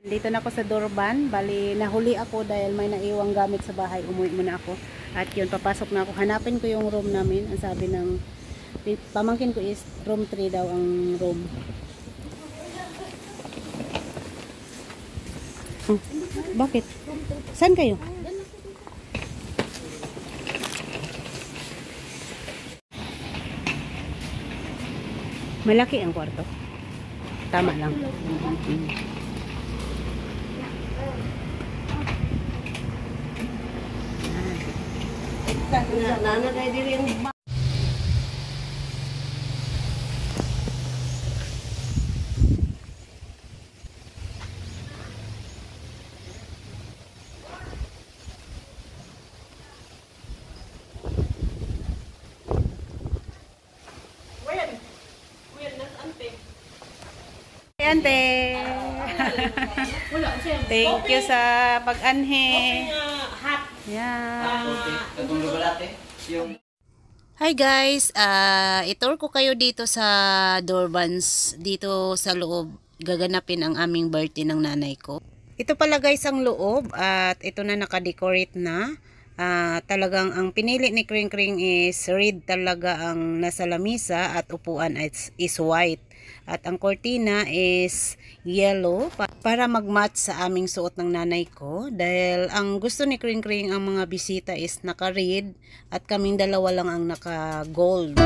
Dito na ako sa Dorban. Bali, nahuli ako dahil may naiwang gamit sa bahay. Umuwi muna ako. At yun, papasok na ako. Hanapin ko yung room namin. Ang sabi ng pamangkin ko is room 3 daw ang room. Bakit? Saan kayo? Malaki ang kwarto. Tama lang. Ante. Thank you sa pag-anhe. Hi guys, itur ko kayo dito sa Dorbans, dito sa loob. Gaganapin ang aming birthday ng nanay ko. Ito pala guys ang loob at ito na naka-decorate na. Talagang ang pinili ni Kring Kring is red talaga ang nasa lamisa at upuan is white. At ang cortina is yellow para mag-match sa aming suot ng nanay ko. Dahil ang gusto ni Kring Kring ang mga bisita is naka-red at kaming dalawa lang ang naka-gold.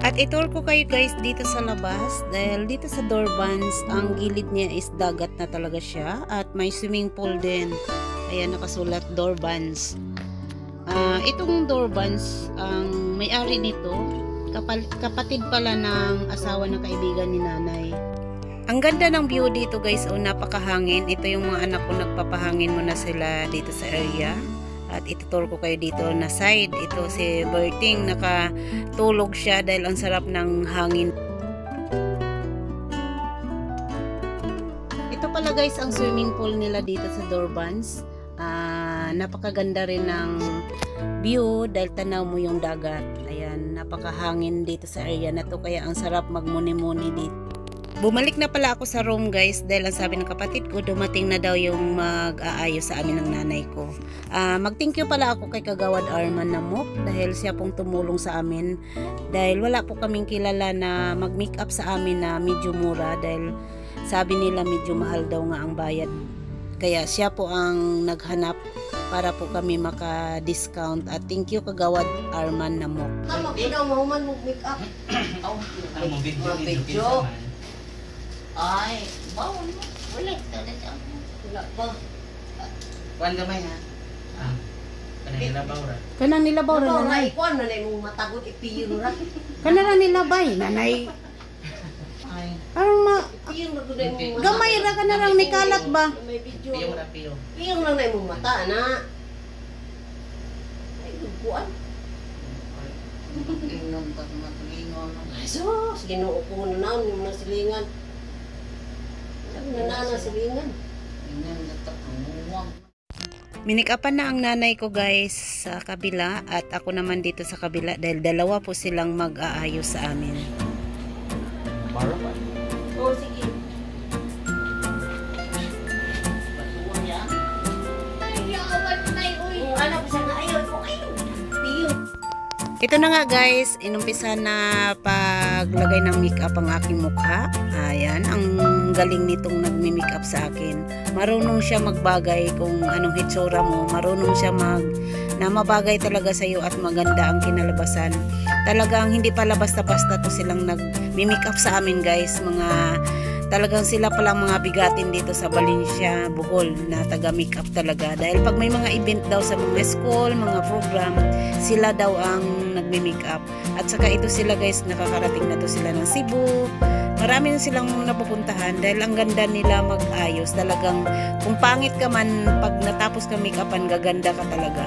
At itur ko kayo guys dito sa labas dahil dito sa Dorbans ang gilid niya is dagat na talaga siya at may swimming pool din. Ayan nakasulat Dorbans. Itong Dorbans ang may-ari nito kapatid pala ng asawa ng kaibigan ni nanay. Ang ganda ng view dito guys, napakahangin. Ito yung mga anak ko nagpapahangin muna sila dito sa area. At itutur ko kayo dito na side. Ito si Berting, nakatulog siya dahil ang sarap ng hangin. Ito pala guys ang swimming pool nila dito sa Dorbans. Napakaganda rin ng view dahil tanaw mo yung dagat. Ayan, napakahangin dito sa area na to kaya ang sarap magmuni-muni dito. Bumalik na pala ako sa room guys dahil ang sabi ng kapatid ko dumating na daw yung mag-aayos sa amin ng nanay ko. Mag-thank you pala ako kay Kagawad Arman Namok dahil siya pong tumulong sa amin dahil wala po kaming kilala na mag-make up sa amin na medyo mura dahil sabi nila medyo mahal daw nga ang bayad. Kaya siya po ang naghanap para po kami maka-discount at thank you Kagawad Arman Namok. Tama, ikaw mahuman mag-make up. Mag-video. Ay, bawal mo. Wala talaga. Wala ba? Kuan gamay ha. Kanang nilabaw ra. Kanang nilabaw ra nanay. Kuan na mong matagod ipiyon ra. Kanang nilabay nanay. Ay. Parang Ipiyon ra gud mo. gamay ra ka na lang nikalat ba? May video. Piyo ra piyo. Ipiyon lang na imong mata na. Ay, kuan. Inom ta matulingon. Ay, sus, Ginoo ko na naon yung nasilingan. Nanana silingan. Inom dapat umuwang. Minikapan na ang nanay ko guys sa kabila at ako naman dito sa kabila dahil dalawa po silang mag-aayos sa amin. Para pa. Oh, sige. Patuwang yan. Ay, yawan na uy. Ano pa siya na ayaw ko kayo. Piyon. Ito na nga guys, inumpisa na paglagay ng makeup ang aking mukha. Ayan, ang galing nitong nagmi-makeup sa akin. Marunong siya magbagay kung anong hitsura mo. Marunong siya na mabagay talaga sa iyo at maganda ang kinalabasan. Talagang hindi pala basta-basta to silang nagmi-makeup sa amin guys. Talagang sila palang mga bigatin dito sa Valencia, Bohol na taga-makeup talaga. Dahil pag may mga event daw sa mga school, mga program, sila daw ang nagme-makeup. At saka ito sila guys, nakakarating na to sila ng Cebu. Marami na silang napupuntahan dahil ang ganda nila mag-ayos. Talagang kung pangit ka man, pag natapos ka make-upan, gaganda ka talaga.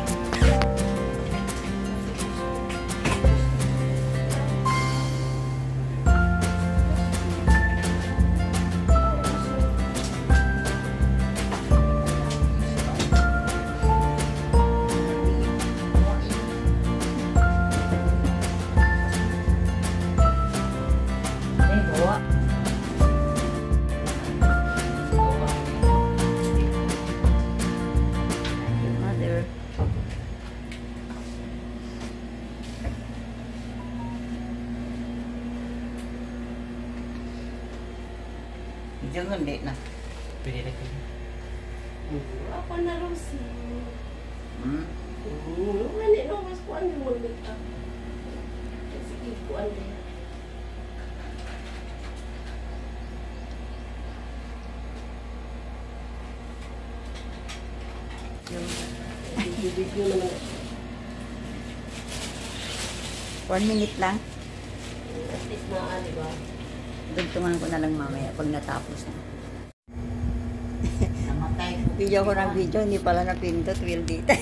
Jangan deh na. Pwede na kayo. Apa na Rosie? Mani no mas kuan mo dito. Sige kuan din. Video naman. 1 minute lang. At least na di ba? Dugtungan ko na lang mamaya pag natapos na. Namatay ko. Video ko ng video, hindi pala napindot, will dito.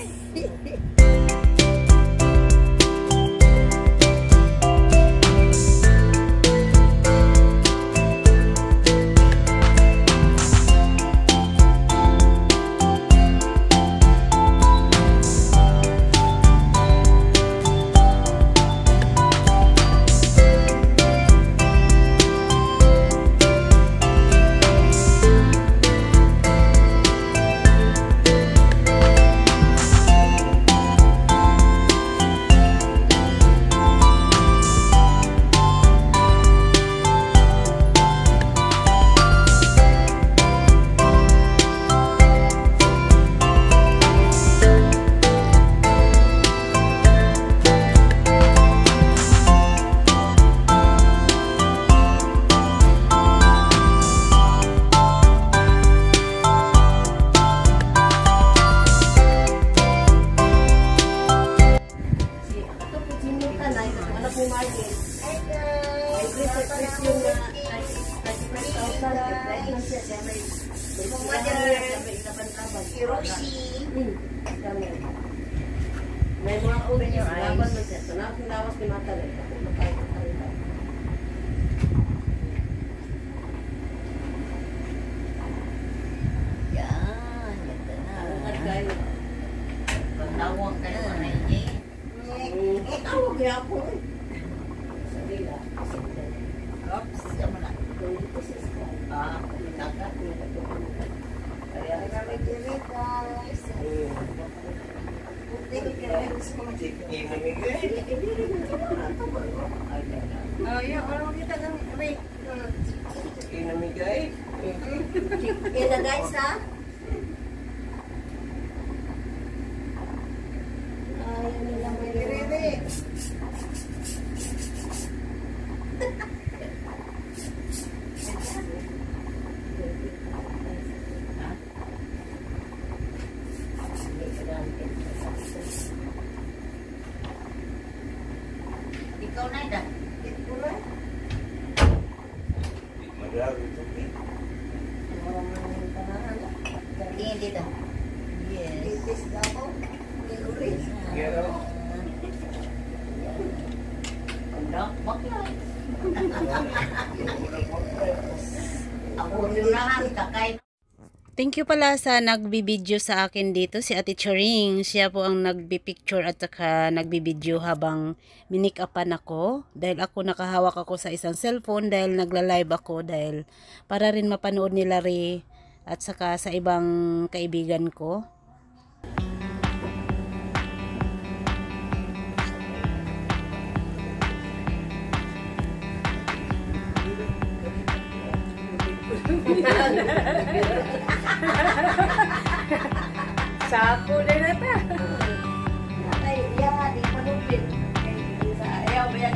May mga open your eyes. Laban mo siya. So, nakilawas ni mata rin. Ako makain. Yan. Ganda na. At kayo. Pagtawag kayo na ini. Tawag niya ako eh. Sabi na. Oops. Sama na. Dito sa sky. Tagat. Kaya kami diri guys. Oh, yeah, orang kita kan wait. Kaya guys ha. Ayaw nila may diri. Ikaw na ida. Tingin dito. Yes. Anak, bakit? Ako nulahan, kakay. Thank you pala sa nagbibideo sa akin dito, si Ate Choring. Siya po ang nagbipicture at saka nagbibideo habang minik-upan ako. Dahil ako nakahawak ako sa isang cellphone dahil nagla-live ako dahil para rin mapanood nila rin at saka sa ibang kaibigan ko. Sapo din na ta. Ay, yan, di panupin. Ayaw ba yan?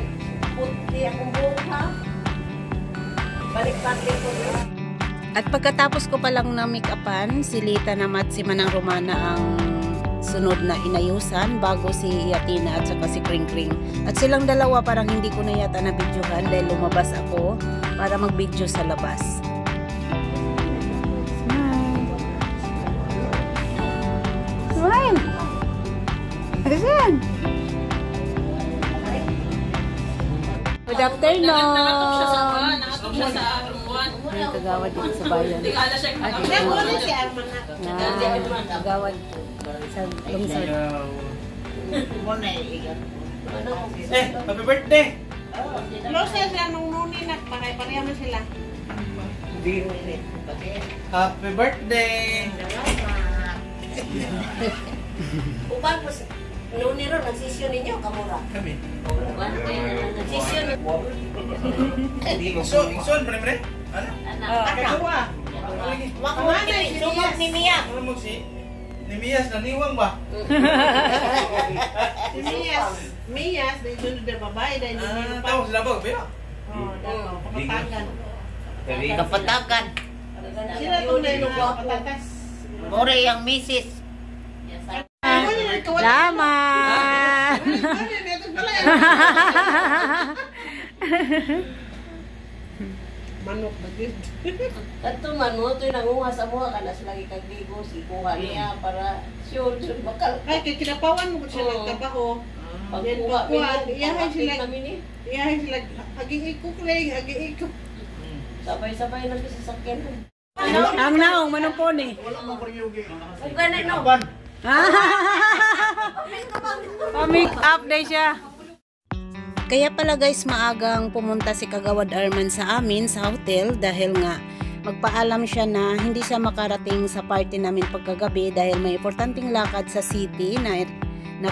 Puti akong buhok ha? Balik-balik ko na. At pagkatapos ko palang na make-upan, si Lita naman at si Manang Romana ang sunod na inayusan bago si Yatina at saka si Kring Kring. At silang dalawa parang hindi ko na yata na videohan dahil lumabas ako para mag-video sa labas. Smile! Ayan! Good afternoon! May kagawad dito sa bayan. Kagawad sa lungsod. Happy birthday! Close sila nung nuni na, pareha mo sila. Happy birthday! Uban mo siya. Noon niro, nagsisyon ninyo, kamura. Kami. Nagsisyon. Ikson, pre. Ano? Kagawa. Makuhanay, sumot ni Mia. Ano mo si? Ni Mias, naniwang ba? Si Miyas, dahil doon na babae, dahil hindi pa. Tawag sila ba? Pero? Oo, dato, kapatagan. Kapatagan. Sila doon na yung kapatagas. More yung misis. Salamat! Manok na din. Kato manok, ito yung nanguha sa mga kanas lagi kagbigo, sikuha niya para sure bakal. Ay, kaya kinapawan mo siya nagtabaho. Pagkuha, iyahay sila, agi-ikok lang, agi-ikok. Sabay-sabay na sa sasakyan. Ang naong, manong poni. Kung ganun, no? Pa-make up day siya. Kaya pala guys, maagang pumunta si Kagawad Arman sa amin sa hotel dahil nga magpaalam siya na hindi siya makarating sa party namin pagkagabi dahil may importanteng lakad sa city na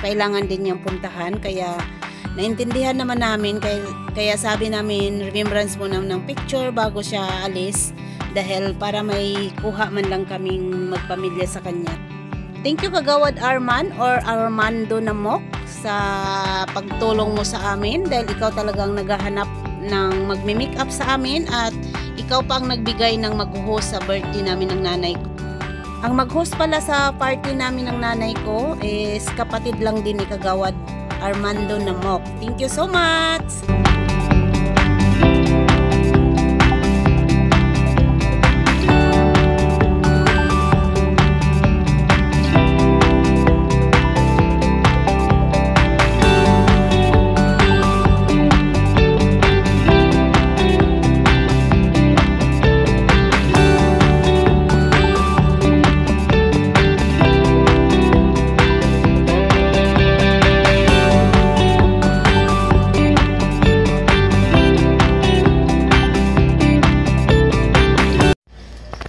kailangan din niyang puntahan. Kaya naintindihan naman namin, kaya sabi namin remembrance muna ng picture bago siya alis dahil para may kuha man lang kaming magpamilya sa kanya. Thank you Kagawad Arman or Armando Namok sa pagtulong mo sa amin dahil ikaw talagang naghahanap ng magme-make up sa amin at ikaw pa ang nagbigay ng mag-host sa birthday namin ng nanay ko. Ang mag-host pala sa party namin ng nanay ko is kapatid lang din ni Kagawad Armando Namok. Thank you so much!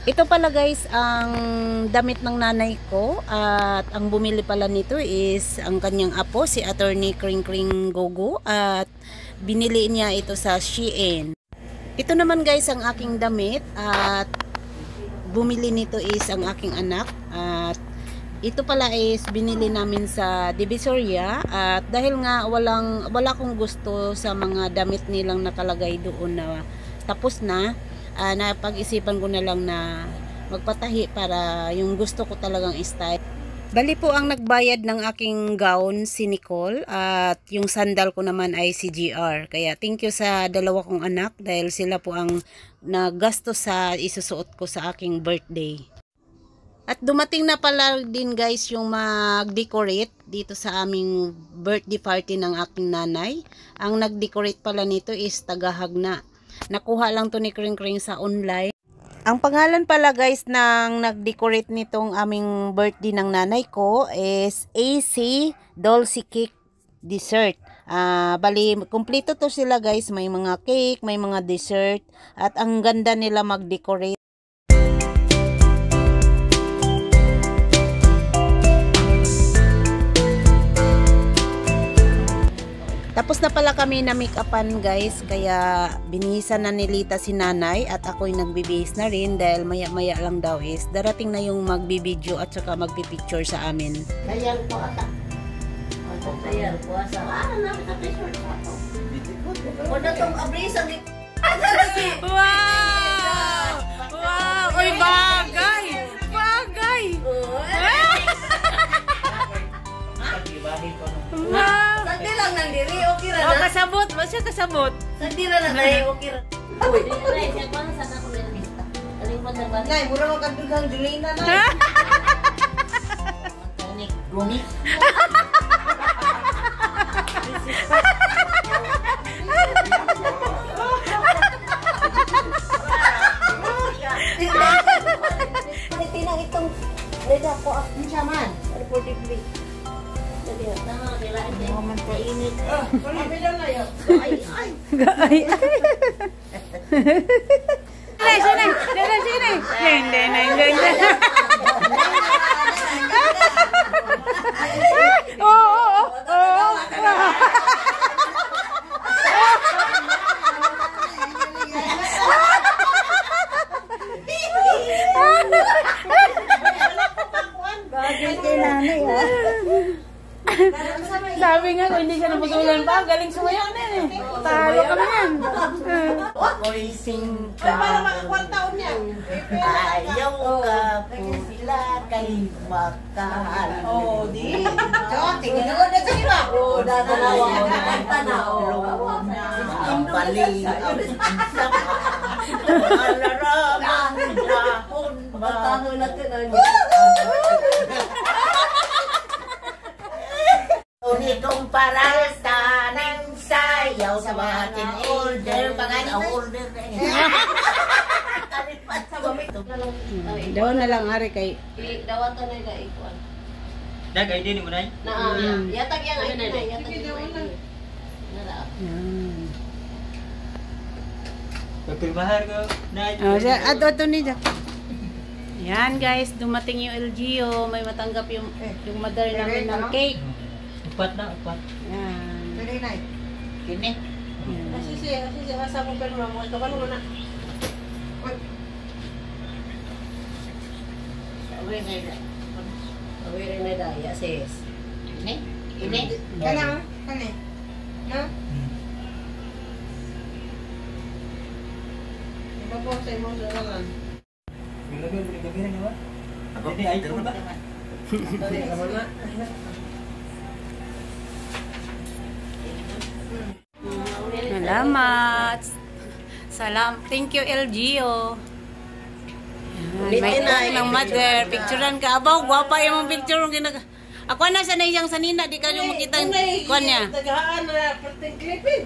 Ito pala guys ang damit ng nanay ko at ang bumili pala nito is ang kanyang apo si Attorney Kring Kring Gogo at binili niya ito sa Shein. Ito naman guys ang aking damit at bumili nito is ang aking anak at ito pala is binili namin sa Divisoria at dahil nga wala akong gusto sa mga damit nilang nakalagay doon na tapos na napag-isipan ko na lang na magpatahi para yung gusto ko talagang style. Bali po ang nagbayad ng aking gown si Nicole at yung sandal ko naman ay si GR. Kaya thank you sa dalawa kong anak dahil sila po ang naggasto sa isusuot ko sa aking birthday. At dumating na pala din guys yung mag-decorate dito sa aming birthday party ng aking nanay. Ang nag-decorate pala nito is Tagahagna. Nakuha lang to ni Kring Kring sa online. Ang pangalan pala guys ng nag-decorate nitong aming birthday ng nanay ko is AC Dulce Cake Dessert. Bali, kumpleto to sila guys. May mga cake, may mga dessert. At ang ganda nila mag-decorate. Tapos na pala kami na make-upan guys, kaya binihisan na ni Lita si nanay at ako'y nagbibihis na rin dahil maya-maya lang daw is darating na yung magbibideo at saka magpipicture sa amin. Sayang po ata. Sayang po asa. Namin na t-shirt po ito. O na itong abrisa ni... Wow! Wow! Uy, bagay! Bagay! Wow! Sandi lang nang diri, okay ra Oh, na. kasabot! Ba't siya kasabot? Sandi lang nang diri, okay ra. Uy, siya pa sa ako ng lista. Kalimot na ba? Nay, mura magkadugang Julina na. Tonik, Gumi. Tinang itong leda ko ang chaman. For degree. Tama, kailangan din. Naman kainit. Wala bilang na yun. Ay, ay. Ay! Sini! Sini! Hindi, Oo! ba? Galing sumayaw na eh. Talo ka naman. Ako'y singka. Para makakuha taon niya. Ayaw ka pula kay makahal. Oh, di. Tingnan na siya ba? Oh, dadalawa ko na kanta na. Ang bali ang sama. Alaraman dahon ba? Taho natin ang Uni kumpara sa ng sayaw sa ating order. Pangalan order na eh. Alipat sa gamit. Daw na lang ari kay Dawat na nila ikuan. Dag, ay din mo na Na, yatag yang ay na, yatag yang ay. Nara. yan. Pagpilmahar ko na. Ato ni Jack. Yan guys, dumating yung LGO. May matanggap yung mother namin ng cake. Upat na, upat. Yan. Pwede na. Kini. Yan. Asisi, asa mo pero mo. Ito ka na. Away na ila. Aware na daya sis. Ini. Ini. Kana, kana. Na? Iba po sa imong dalalan. Bilagay mo gabi na ba? Hindi ay ko ba? Dali naman na. Salamat. Thank you LGO. Yan, may cake ng mother. Picturean ka. Abaw, gwapa yung mga picture ng ginag... Ako na sa naiyang sanina, di ka yung makita yung kwan niya. Tagaan na perting clipid.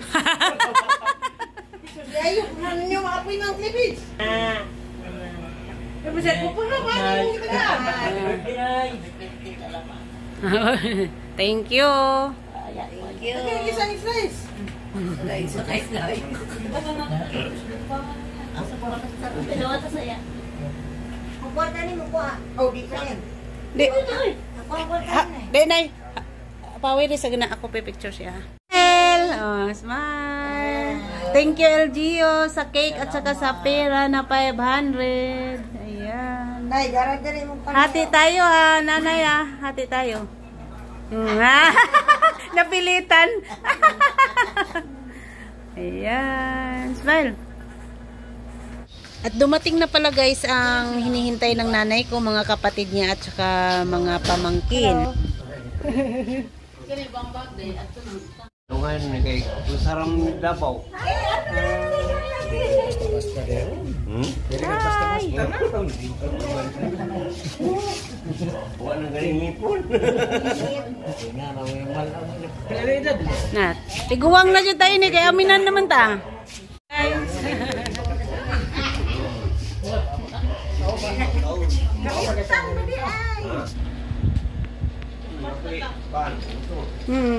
Ayaw na ninyo makapoy ng clipid. Pero siya, pupuno ba? Thank you. Tagay isang slice. Dawat saya. Kukuha ni mo kuha. Oh, di ka yan. Di, Kuha di nay. Pawiri sa gina ako picture siya. Smile. Oh, smile. Thank you LGO sa cake at saka sa pera na 500. Ayan. Nay, gara-gara mo pa. Hati tayo ha, nanay ha. Hati tayo. Napilitan. Ayan. Smile. At dumating na pala guys ang hinihintay ng nanay ko, mga kapatid niya at saka mga pamangkin. Kini bambag day at Tungan ni kay Sarang Davao. Wala nang galing nipon. Na, tiguwang na dyan tayo ni kay aminan naman ta.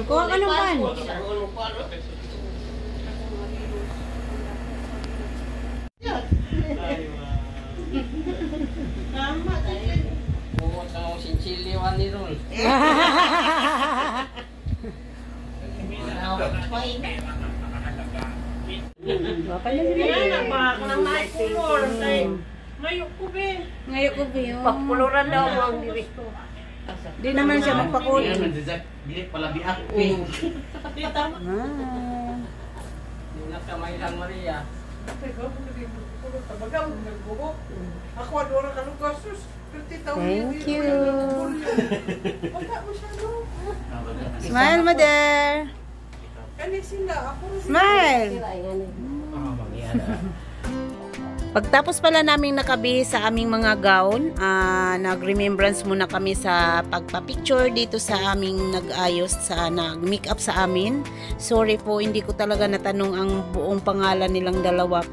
Kuha ka ng pan. Ngayon ko ba yun? Pagpuluran daw mo ang diri. Di naman siya magpakulo. Bilik pala biak. Ako adora ka ng gasos. 50,000. Thank you. Smile, mother. Kani sila. Ako rin. Smile. ay ngani. Pagtapos pala naming nakabihis sa aming mga gown, nag-remembrance muna kami sa pagpa-picture dito sa aming nag-ayos, sa nag-make up sa amin. Sorry po, hindi ko talaga natanong ang buong pangalan nilang dalawa.